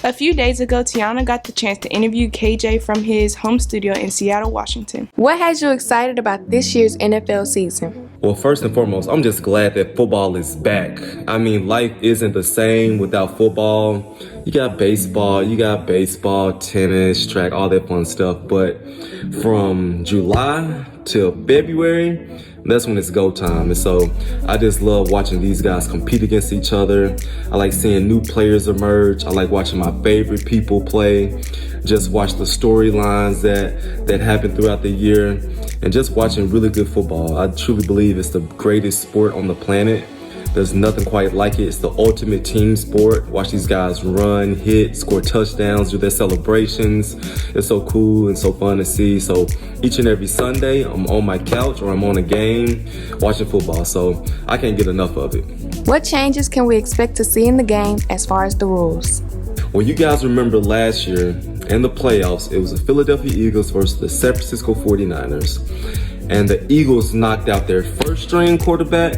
A few days ago, Tiana got the chance to interview KJ from his home studio in Seattle, Washington. What has you excited about this year's NFL season? Well, first and foremost, I'm just glad that football is back. I mean, life isn't the same without football. You got baseball, tennis, track, all that fun stuff. But from July till February, that's when it's go time. And so I just love watching these guys compete against each other. I like seeing new players emerge. I like watching my favorite people play. Just watch the storylines that happen throughout the year, and just watching really good football. I truly believe it's the greatest sport on the planet. There's nothing quite like it. It's the ultimate team sport. Watch these guys run, hit, score touchdowns, do their celebrations. It's so cool and so fun to see. So each and every Sunday, I'm on my couch or I'm on a game watching football. So I can't get enough of it. What changes can we expect to see in the game as far as the rules? Well, you guys remember last year in the playoffs, it was the Philadelphia Eagles versus the San Francisco 49ers. And the Eagles knocked out their first string quarterback.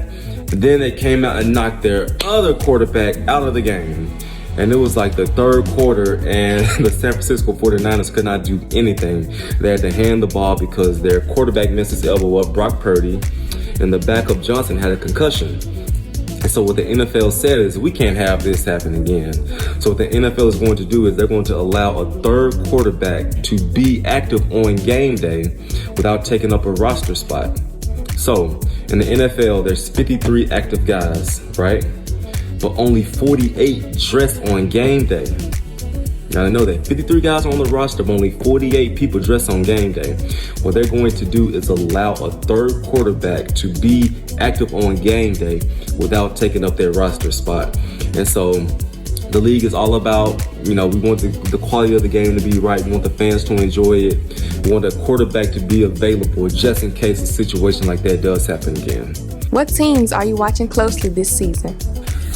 And then they came out and knocked their other quarterback out of the game. And it was like the third quarter, and the San Francisco 49ers could not do anything. They had to hand the ball because their quarterback messed his elbow up, Brock Purdy, and the backup Johnson had a concussion. And so what the NFL said is, we can't have this happen again. So what the NFL is going to do is they're going to allow a third quarterback to be active on game day without taking up a roster spot. So in the NFL, there's 53 active guys, right? But only 48 dress on game day. Now I know that 53 guys are on the roster, but only 48 people dress on game day. What they're going to do is allow a third quarterback to be active on game day without taking up their roster spot. And so the league is all about, we want the quality of the game to be right. We want the fans to enjoy it. We want a quarterback to be available just in case a situation like that does happen again. What teams are you watching closely this season?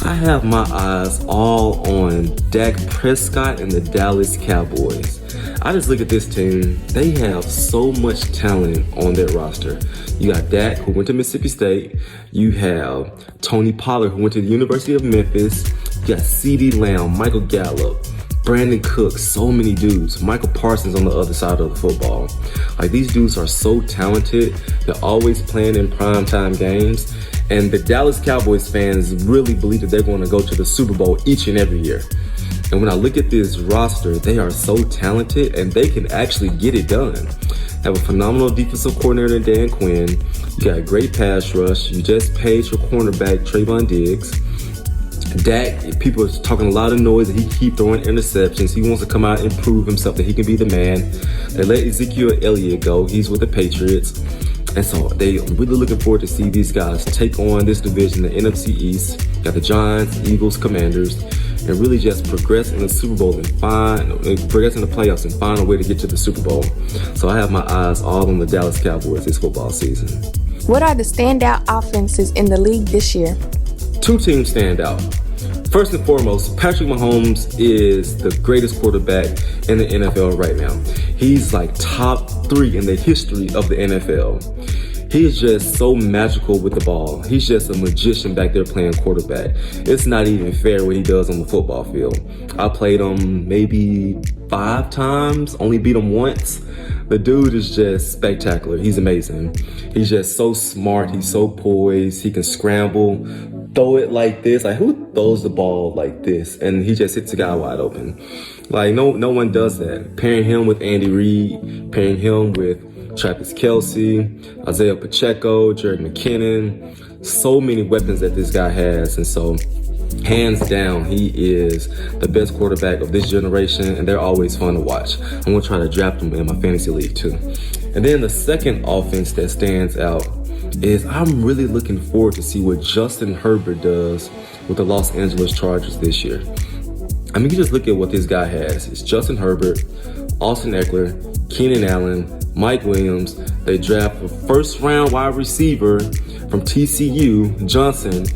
I have my eyes all on Dak Prescott and the Dallas Cowboys. I just look at this team. They have so much talent on their roster. You got Dak, who went to Mississippi State. You have Tony Pollard, who went to the University of Memphis. You got CeeDee Lamb, Michael Gallup, Brandon Cooks, so many dudes. Michael Parsons on the other side of the football. Like, these dudes are so talented. They're always playing in primetime games. And the Dallas Cowboys fans really believe that they're going to go to the Super Bowl each and every year. And when I look at this roster, they are so talented and they can actually get it done. Have a phenomenal defensive coordinator in Dan Quinn. You got a great pass rush. You just paid your cornerback, Trayvon Diggs. Dak, people are talking a lot of noise that he keep throwing interceptions. He wants to come out and prove himself that he can be the man. They let Ezekiel Elliott go. He's with the Patriots. And so they really looking forward to see these guys take on this division, the NFC East. You got the Giants, Eagles, Commanders, and really just progress in the Super Bowl and progress in the playoffs and find a way to get to the Super Bowl. So I have my eyes all on the Dallas Cowboys this football season. What are the standout offenses in the league this year? Two teams stand out. First and foremost, Patrick Mahomes is the greatest quarterback in the NFL right now. He's like top 3 in the history of the NFL. He is just so magical with the ball. He's just a magician back there playing quarterback. It's not even fair what he does on the football field. I played him maybe 5 times, only beat him once. The dude is just spectacular. He's amazing. He's just so smart. He's so poised. He can scramble, throw it like this. Like, who throws the ball like this? And he just hits the guy wide open. Like, no one does that. Pairing him with Andy Reid, pairing him with Travis Kelce, Isaiah Pacheco, Jared McKinnon. So many weapons that this guy has. And so, hands down, he is the best quarterback of this generation, and they're always fun to watch. I'm going to try to draft him in my fantasy league too. And then the second offense that stands out is I'm really looking forward to see what Justin Herbert does with the Los Angeles Chargers this year. I mean, you just look at what this guy has. It's Justin Herbert, Austin Eckler, Keenan Allen, Mike Williams. They draft a first-round wide receiver from TCU, Johnson,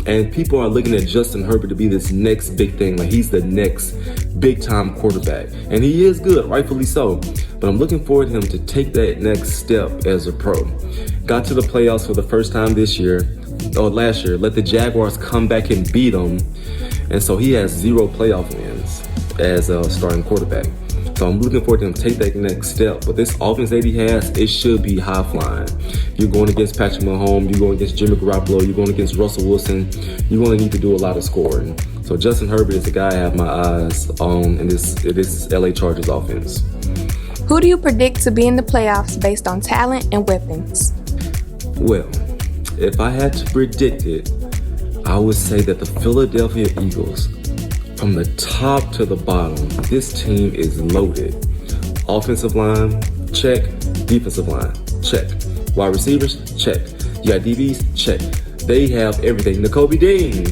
and people are looking at Justin Herbert to be this next big thing. Like, he's the next big-time quarterback. And he is good, rightfully so. But I'm looking forward to him to take that next step as a pro. Got to the playoffs for the first time last year. Let the Jaguars come back and beat them. And so he has 0 playoff wins as a starting quarterback. So I'm looking forward to him to take that next step. But this offense that he has, it should be high flying. You're going against Patrick Mahomes, you're going against Jimmy Garoppolo, you're going against Russell Wilson. You're going to need to do a lot of scoring. So Justin Herbert is the guy I have my eyes on in this LA Chargers offense. Who do you predict to be in the playoffs based on talent and weapons? Well, if I had to predict it, I would say that the Philadelphia Eagles, from the top to the bottom, this team is loaded. Offensive line, check. Defensive line, check. Wide receivers, check. You got DBs, check. They have everything. Nakobe Dean,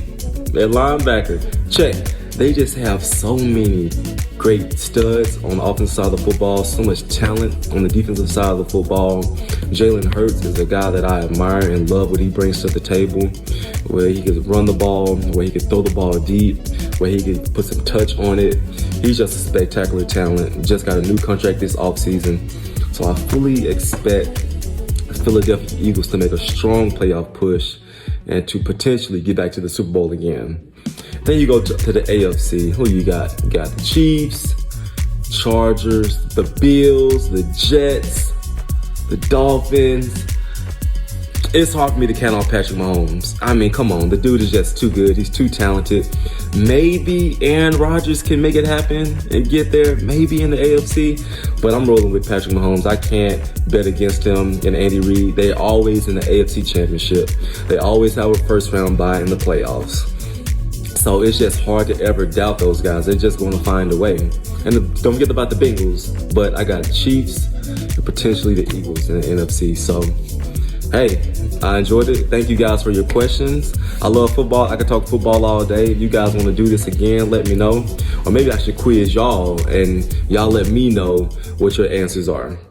their linebacker, check. They just have so many great studs on the offensive side of the football, so much talent on the defensive side of the football. Jalen Hurts is a guy that I admire and love what he brings to the table, where he could run the ball, where he could throw the ball deep, where he could put some touch on it. He's just a spectacular talent. Just got a new contract this offseason. So I fully expect the Philadelphia Eagles to make a strong playoff push and to potentially get back to the Super Bowl again. Then you go to the AFC. Who you got? You got the Chiefs, Chargers, the Bills, the Jets, the Dolphins. It's hard for me to count on Patrick Mahomes. I mean, come on. The dude is just too good. He's too talented. Maybe Aaron Rodgers can make it happen and get there. Maybe in the AFC. But I'm rolling with Patrick Mahomes. I can't bet against him and Andy Reid. They're always in the AFC Championship. They always have a first round bye in the playoffs. So it's just hard to ever doubt those guys. They're just going to find a way. And don't forget about the Bengals. But I got Chiefs and potentially the Eagles in the NFC. So, hey, I enjoyed it. Thank you guys for your questions. I love football. I could talk football all day. If you guys want to do this again, let me know. Or maybe I should quiz y'all and y'all let me know what your answers are.